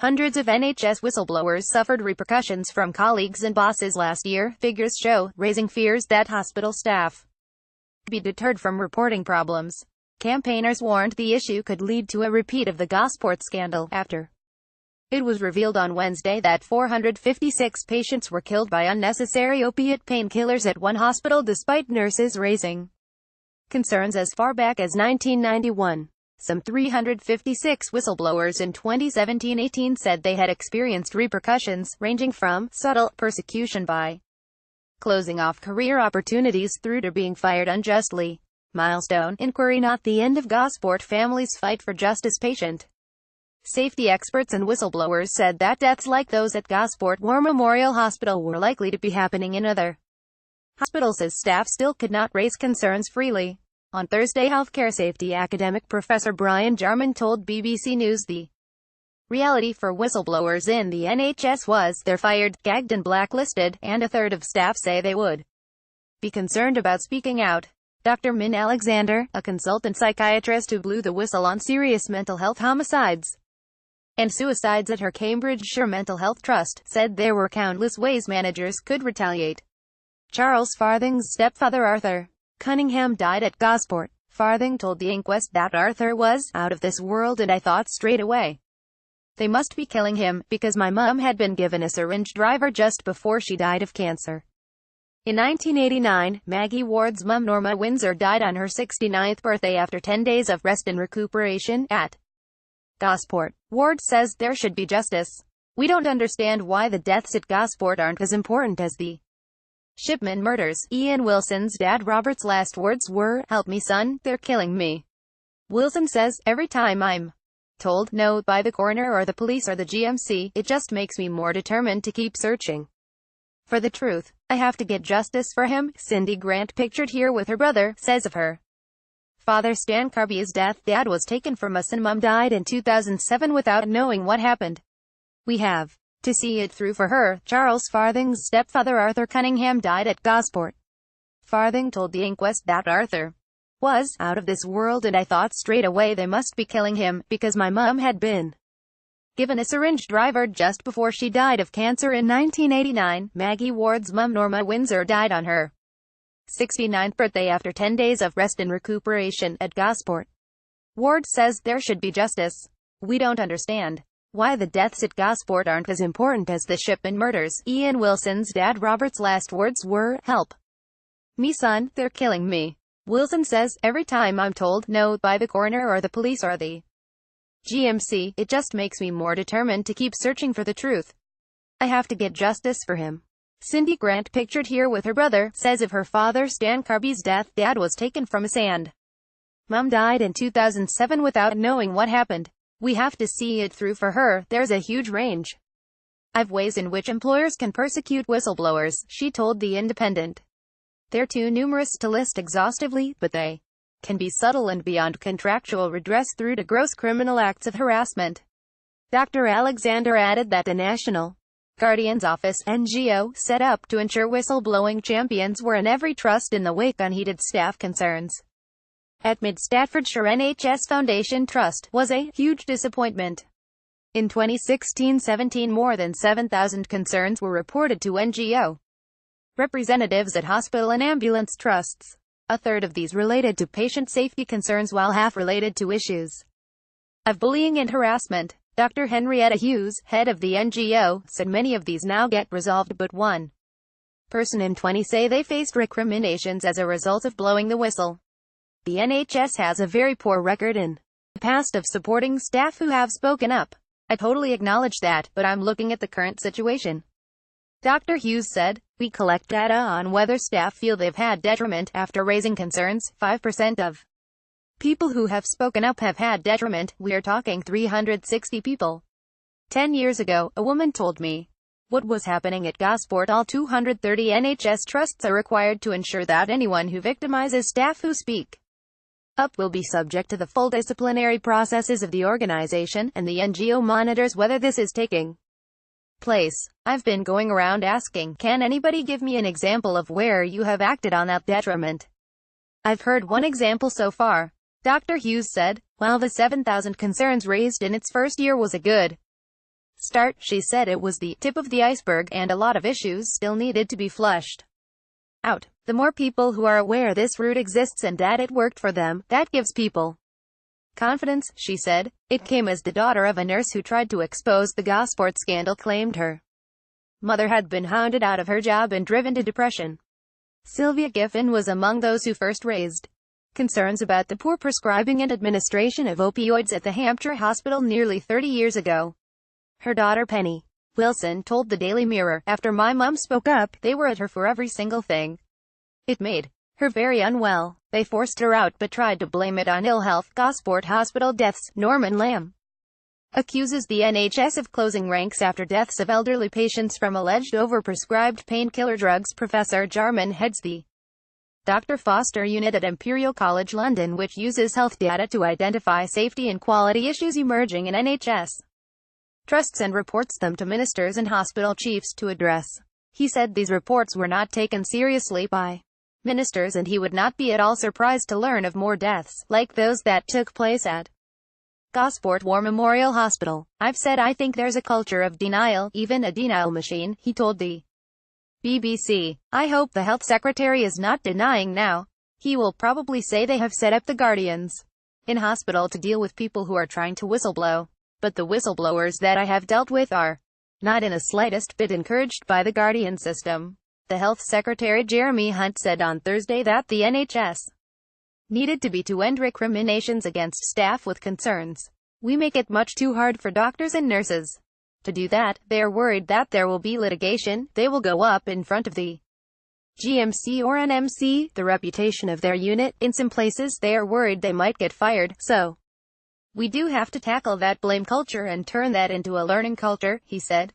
Hundreds of NHS whistleblowers suffered repercussions from colleagues and bosses last year, figures show, raising fears that hospital staff be deterred from reporting problems. Campaigners warned the issue could lead to a repeat of the Gosport scandal, after it was revealed on Wednesday that 456 patients were killed by unnecessary opiate painkillers at one hospital despite nurses raising concerns as far back as 1991. Some 356 whistleblowers in 2017-18 said they had experienced repercussions, ranging from subtle persecution by closing off career opportunities through to being fired unjustly. Milestone inquiry not the end of Gosport family's fight for justice. Patient safety experts and whistleblowers said that deaths like those at Gosport War Memorial Hospital were likely to be happening in other hospitals as staff still could not raise concerns freely. On Thursday, healthcare safety academic Professor Brian Jarman told BBC News the reality for whistleblowers in the NHS was they're fired, gagged and blacklisted, and a third of staff say they would be concerned about speaking out. Dr. Min Alexander, a consultant psychiatrist who blew the whistle on serious mental health homicides and suicides at her Cambridgeshire Mental Health Trust, said there were countless ways managers could retaliate. Charles Farthing's stepfather Arthur Cunningham died at Gosport. Farthing told the inquest that Arthur was out of this world, and I thought straight away, they must be killing him, because my mum had been given a syringe driver just before she died of cancer. In 1989, Maggie Ward's mum Norma Windsor died on her 69th birthday after 10 days of rest and recuperation at Gosport. Ward says there should be justice. We don't understand why the deaths at Gosport aren't as important as the Shipman murders. Ian Wilson's dad Robert's last words were, "Help me son, they're killing me." Wilson says, "Every time I'm told no by the coroner or the police or the GMC, it just makes me more determined to keep searching for the truth. I have to get justice for him." Cindy Grant, pictured here with her brother, says of her father Stan Carby's death, "Dad was taken from us and Mum died in 2007 without knowing what happened. We have to see it through for her." Charles Farthing's stepfather Arthur Cunningham died at Gosport. Farthing told the inquest that Arthur was out of this world, and I thought straight away they must be killing him, because my mum had been given a syringe driver just before she died of cancer in 1989. Maggie Ward's mum Norma Windsor died on her 69th birthday after 10 days of rest and recuperation at Gosport. Ward says there should be justice. We don't understand why the deaths at Gosport aren't as important as the Shipman murders. Ian Wilson's dad Robert's last words were, "Help me son, they're killing me." Wilson says, "Every time I'm told no by the coroner or the police or the GMC, it just makes me more determined to keep searching for the truth. I have to get justice for him." Cindy Grant, pictured here with her brother, says of her father Stan Carby's death, "Dad was taken from us and Mum died in 2007 without knowing what happened. We have to see it through for her. There's a huge range of ways in which employers can persecute whistleblowers," she told The Independent. "They're too numerous to list exhaustively, but they can be subtle and beyond contractual redress through to gross criminal acts of harassment." Dr. Alexander added that the National Guardian's Office, NGO, set up to ensure whistleblowing champions were in every trust in the wake unheeded staff concerns at Mid Staffordshire NHS Foundation Trust, was a huge disappointment. In 2016-17, more than 7,000 concerns were reported to NGO representatives at hospital and ambulance trusts. A third of these related to patient safety concerns, while half related to issues of bullying and harassment. Dr. Henrietta Hughes, head of the NGO, said many of these now get resolved, but one person in 20 say they faced recriminations as a result of blowing the whistle. The NHS has a very poor record in the past of supporting staff who have spoken up. I totally acknowledge that, but I'm looking at the current situation. Dr. Hughes said, "We collect data on whether staff feel they've had detriment after raising concerns. 5% of people who have spoken up have had detriment. We're talking 360 people. 10 years ago, a woman told me what was happening at Gosport. All 230 NHS trusts are required to ensure that anyone who victimizes staff who speak up will be subject to the full disciplinary processes of the organization, and the NGO monitors whether this is taking place. I've been going around asking, can anybody give me an example of where you have acted on that detriment? I've heard one example so far." Dr. Hughes said, while the 7,000 concerns raised in its first year was a good start. She said it was the tip of the iceberg and a lot of issues still needed to be flushed out. The more people who are aware this route exists and that it worked for them, that gives people confidence, she said. It came as the daughter of a nurse who tried to expose the Gosport scandal claimed her mother had been hounded out of her job and driven to depression. Sylvia Giffen was among those who first raised concerns about the poor prescribing and administration of opioids at the Hampshire hospital nearly 30 years ago. Her daughter Penny Wilson told the Daily Mirror, "After my mum spoke up, they were at her for every single thing. It made her very unwell. They forced her out but tried to blame it on ill health." Gosport hospital deaths. Norman Lamb accuses the NHS of closing ranks after deaths of elderly patients from alleged overprescribed painkiller drugs. Professor Jarman heads the Dr. Foster unit at Imperial College London, which uses health data to identify safety and quality issues emerging in NHS trusts and reports them to ministers and hospital chiefs to address. He said these reports were not taken seriously by ministers and he would not be at all surprised to learn of more deaths, like those that took place at Gosport War Memorial Hospital. "I've said I think there's a culture of denial, even a denial machine," he told the BBC. "I hope the health secretary is not denying now. He will probably say they have set up the guardians in hospital to deal with people who are trying to whistleblow. But the whistleblowers that I have dealt with are not in the slightest bit encouraged by the guardian system." The Health Secretary Jeremy Hunt said on Thursday that the NHS needed to end recriminations against staff with concerns. "We make it much too hard for doctors and nurses to do that. They are worried that there will be litigation. They will go up in front of the GMC or NMC, the reputation of their unit. In some places they are worried they might get fired. So we do have to tackle that blame culture and turn that into a learning culture," he said.